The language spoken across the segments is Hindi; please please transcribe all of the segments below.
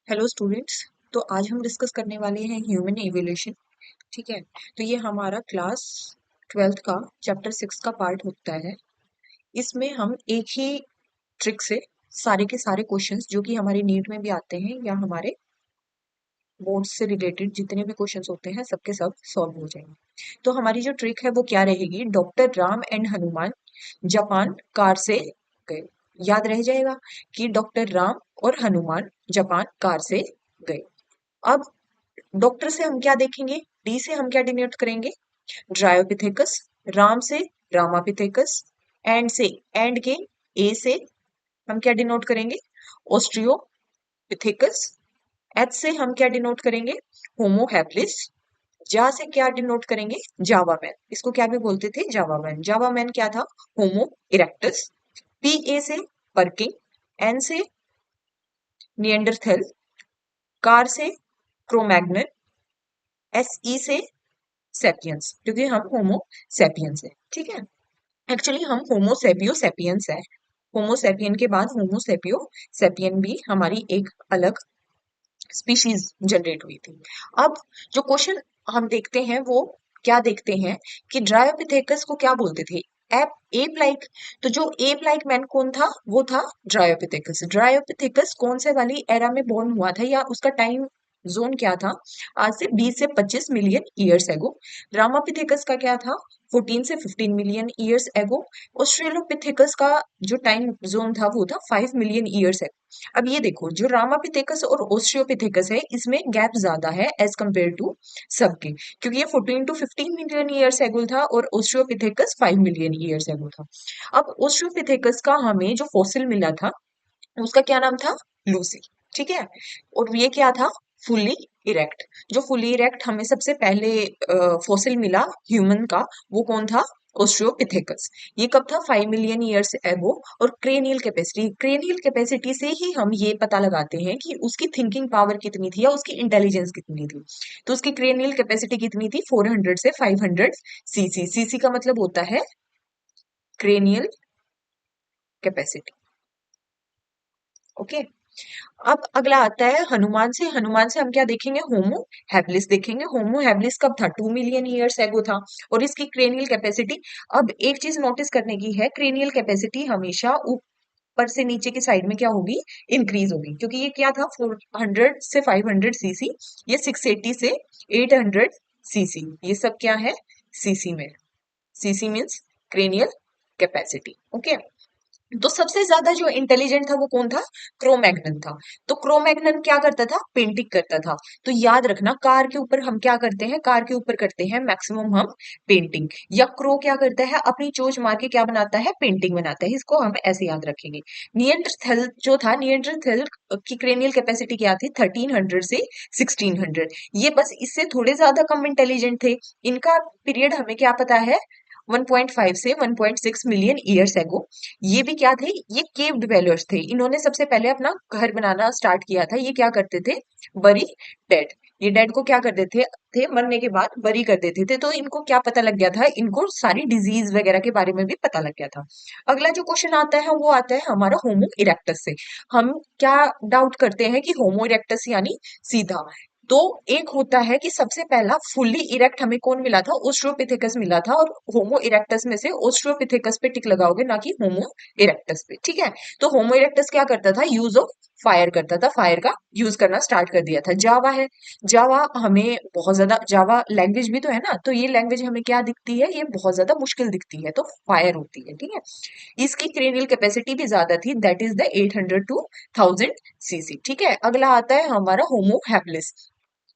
Hello students. तो आज हम डिस्कस करने वाले हैं ह्यूमन एवोल्यूशन। ठीक है। तो ये हमारा क्लास 12th का चैप्टर 6 का पार्ट होता है। इसमें हम एक ही ट्रिक से सारे के सारे क्वेश्चंस जो कि हमारे नीट में भी आते हैं या हमारे बोर्ड्स से रिलेटेड जितने भी क्वेश्चंस होते हैं सबके सब सॉल्व हो जाएंगे। तो हमारी जो ट्रिक है वो क्या रहेगी? Doctor Ram and Hanuman Japan car से गए। याद रह जाएगा कि डॉक्टर राम और हनुमान जापान कार से गए। अब डॉक्टर से हम क्या देखेंगे? डी से हम क्या डिनोट करेंगे? ड्रायोपिथेकस। राम से रामापिथेकस। एंड से एंड के ए से हम क्या डिनोट करेंगे? ऑस्ट्रियोपिथेकस। एच से हम क्या डिनोट करेंगे? होमो हैप्लिस। जा से क्या डिनोट करेंगे? जावा मैन। इसको क्या भी बोलते थे? जावा मैन। जावा मैन क्या था? होमो इरेक्टस। पी ए से पर्किंग। एन से निएंडरथल। कार से क्रोमैग्नन। एस ई से सेपियंस, क्योंकि हम होमो सेपियंस है। ठीक है। एक्चुअली हम होमो सेपियो सेपियंस है। होमो सेपियन के बाद होमो सेपियो सेपियन भी हमारी एक अलग स्पीशीज जनरेट हुई थी। अब जो क्वेश्चन हम देखते हैं वो क्या देखते हैं कि ड्रायोपिथेकस को क्या बोलते थे? App ape like. तो जो एप लाइक मैन कौन था? वो था ड्रायोपिथेकस। ड्रायोपिथेकस कौन से वाली एरा में बॉर्न हुआ था या उसका टाइम जोन क्या था? आज से 20 से 25 मिलियन ईयर्स एगो। रामापिथेकस का क्या था? 14 से 15 मिलियन ईयर्स एगो। ऑस्ट्रेलोपिथेकस का जो टाइम जोन था वो था 5 मिलियन ईयर्स एगो। अब ये देखो, जो रामापिथेकस और ओस्ट्रियोपिथेकस है इसमें गैप ज्यादा है एज कम्पेयर टू सबके, क्योंकि ये 14 टू 15 मिलियन ईयर्स एगो था और ओस्ट्रियोपिथेकस 5 मिलियन ईयर्स एगो था। अब ओस्ट्रियोपिथेकस का हमें जो फॉसिल मिला था उसका क्या नाम था? लूसी। ठीक है। और ये क्या था? Fully erect. जो फुल्ली इरेक्ट हमें सबसे पहले फॉसिल मिला ह्यूमन का, वो कौन था? ऑस्ट्रियोपिथेकस। ये कब था? 5 मिलियन ईयर्स एगो। और क्रेनियल कैपेसिटी से ही हम ये पता लगाते हैं कि उसकी थिंकिंग पावर कितनी थी या उसकी इंटेलिजेंस कितनी थी। तो उसकी क्रेनियल कैपेसिटी कितनी थी? 400 से 500 सीसी। सीसी का मतलब होता है क्रेनियल कैपेसिटी। ओके। अब अगला आता है हनुमान से। हनुमान से हम क्या देखेंगे? होमो हैबिलिस देखेंगे। होमो हैबिलिस कब था? 2 मिलियन ईयर्स एगो था। और इसकी क्रेनियल कैपेसिटी, अब एक चीज नोटिस करने की है, क्रेनियल कैपेसिटी हमेशा ऊपर से नीचे की साइड में क्या होगी? इंक्रीज होगी, क्योंकि ये क्या था? 400 से 500 सीसी। ये 680 से 800 सीसी। ये सब क्या है? सीसी में। CC means cranial capacity. Okay. तो सबसे ज्यादा जो इंटेलिजेंट था वो कौन था? क्रोमैग्नन था। तो क्रोमैग्नन क्या करता था? पेंटिंग करता था। तो याद रखना, कार के ऊपर हम क्या करते हैं? कार के ऊपर करते हैं मैक्सिमम हम पेंटिंग। या क्रो क्या करता है? अपनी चोंच मार के क्या बनाता है? पेंटिंग बनाता है। इसको हम ऐसे याद रखेंगे। निएंडरथल जो था, निएंडरथल की क्रेनियल कैपेसिटी क्या थी? 1300 से 1600। ये बस इससे थोड़े ज्यादा कम इंटेलिजेंट थे। इनका पीरियड हमें क्या पता है? 1.5 से 1.6 मिलियन ईयर्स एगो। ये भी क्या थे? ये केव डिवेलर्स थे। इन्होंने सबसे पहले अपना घर बनाना स्टार्ट किया था। ये क्या करते थे? बरी डेड। ये डेड को क्या कर देते थे? मरने के बाद बरी कर देते थे। तो इनको क्या पता लग गया था? इनको सारी डिजीज वगैरह के बारे में भी पता लग गया था। अगला जो क्वेश्चन आता है वो आता है हमारा होमो इरेक्टस से। हम क्या डाउट करते हैं कि होमो इरेक्टस यानी सीधा। तो एक होता है कि सबसे पहला फुल्ली इरेक्ट हमें कौन मिला था? ऑस्ट्रोपिथेकस मिला था। और होमो इरेक्टस में से ऑस्ट्रोपिथेकस पे टिक लगाओगे, ना कि होमो इरेक्टस पे। ठीक है। तो होमो इरेक्टस क्या करता था? यूज ऑफ फायर करता था। फायर का यूज करना स्टार्ट कर दिया था। जावा है। जावा हमें बहुत ज्यादा, जावा लैंग्वेज भी तो है ना, तो ये लैंग्वेज हमें क्या दिखती है? ये बहुत ज्यादा मुश्किल दिखती है, तो फायर होती है। ठीक है। इसकी क्रेनियल कैपेसिटी भी ज्यादा थी, that is the 800 to 1000 CC. ठीक है। अगला आता है हमारा होमो हैबिलिस।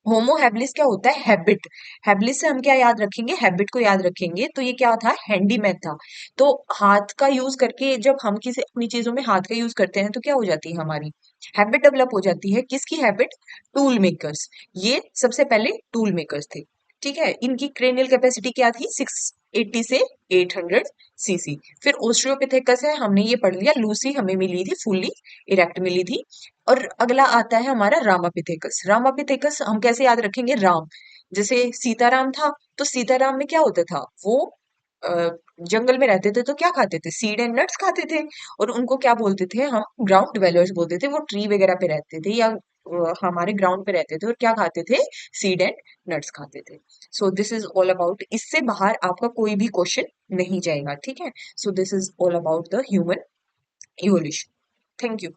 होमो हैबिलिस क्या होता है? हैबिट। हैबिलिस से हम क्या याद रखेंगे? हैबिट को याद रखेंगे। तो ये क्या था? हैंडीमैन था। तो हाथ का यूज करके जब हम किसी अपनी चीजों में हाथ का यूज करते हैं तो क्या हो जाती है? हमारी हैबिट डेवलप हो जाती है। किसकी हैबिट? Tool makers. ये सबसे पहले टूल मेकर्स थे। ठीक है। इनकी क्रेनियल कैपेसिटी क्या थी? 680 से 800 सीसी। फिर ओस्ट्रियोपिथेकस है, हमने ये पढ़ लिया। लूसी हमें मिली थी, फुल्ली इरेक्ट मिली थी। और अगला आता है हमारा रामापिथेकस। रामापिथेकस हम कैसे याद रखेंगे? राम। जैसे सीताराम था, तो सीताराम में क्या होता था? वो अ, जंगल में रहते थे तो क्या खाते थे? सीड एंड नट्स खाते थे। और उनको क्या बोलते थे हम? ग्राउंड डिवेलर्स बोलते थे। वो ट्री वगैरह पे रहते थे या हमारे ग्राउंड पे रहते थे और क्या खाते थे, सीड एंड नट्स खाते थे। So this is all about, इससे बाहर आपका कोई भी क्वेश्चन नहीं जाएगा, ठीक है। So this is all about the human evolution. Thank you.